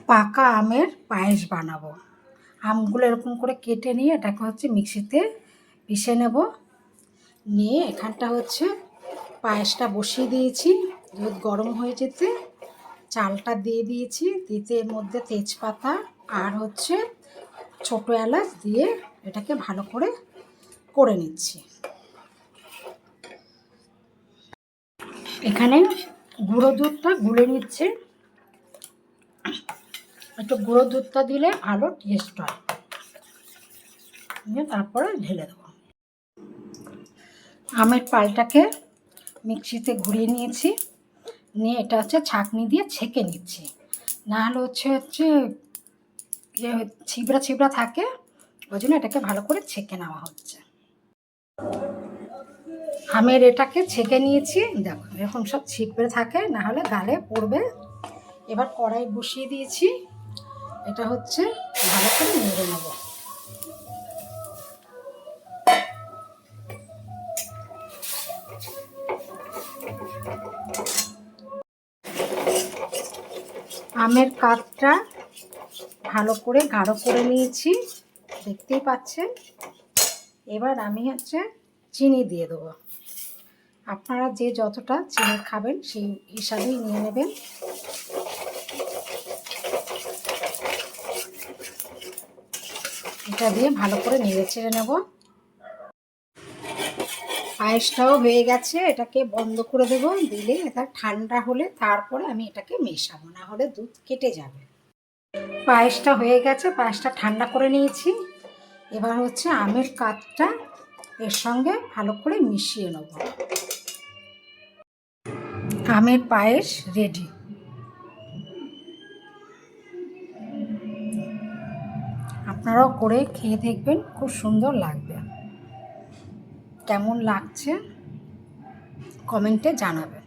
পাকা আমের পায়েস বানাবো। আমগুলো এরকম করে কেটে নিয়ে এটাকে মিক্সিতে পিষে নেব। নিয়ে এখানটা পায়েসটা বসিয়ে দিয়েছি। দুধ গরম হয়ে যেতে চালটা দিয়ে দিয়েছি। দিতে এর মধ্যে তেজপাতা আর ছোটো এলাচ দিয়ে এটাকে ভালো করে নিচ্ছি। এখানে গুঁড়ো দুধটা গুলে নিচ্ছে। একটু গুঁড়ো দুধটা দিলে ভালো টেস্ট হয়। তারপরে ঢেলে দেবো। আমের পালটাকে মিক্সিতে ঘুরিয়ে নিয়েছি। নিয়ে এটা ছাঁকনি দিয়ে ছেঁকে নিচ্ছি। না হলে ছিবড়া ছিবড়া থাকে, ওই জন্য এটাকে ভালো করে ছেঁকে নেওয়া হচ্ছে। আমের এটাকে ছেঁকে নিয়েছি। দেখো এরকম সব ছিপড়ে থাকে, না হলে গালে পড়বে। এবার কড়াই বসিয়ে দিয়েছি। এটা ভালো করে নেড়ে নেব। আমের কাঠটা ভালো করে গাঢ় করে নিয়েছি, দেখতেই পাচ্ছেন। এবার আমি চিনি দিয়ে দেবো। আপনারা যে যতটা চিনি খাবেন সেই হিসাবেই নিয়ে নেবেন। এটা দিয়ে ভালো করে নেড়ে চেড়ে নেব। পায়েসটাও হয়ে গেছে, এটাকে বন্ধ করে দেব। দিলে এটা ঠান্ডা হলে তারপরে আমি এটাকে মেশাবো, না হলে দুধ কেটে যাবে। পায়েসটা হয়ে গেছে, পায়েসটা ঠান্ডা করে নিয়েছি। এবার আমের কাঠটা এর সঙ্গে ভালো করে মিশিয়ে নেব। আমের পায়েস রেডি। আপনারাও করে খেয়ে দেখবেন, খুব সুন্দর লাগবে। কেমন লাগছে কমেন্টে জানাবেন।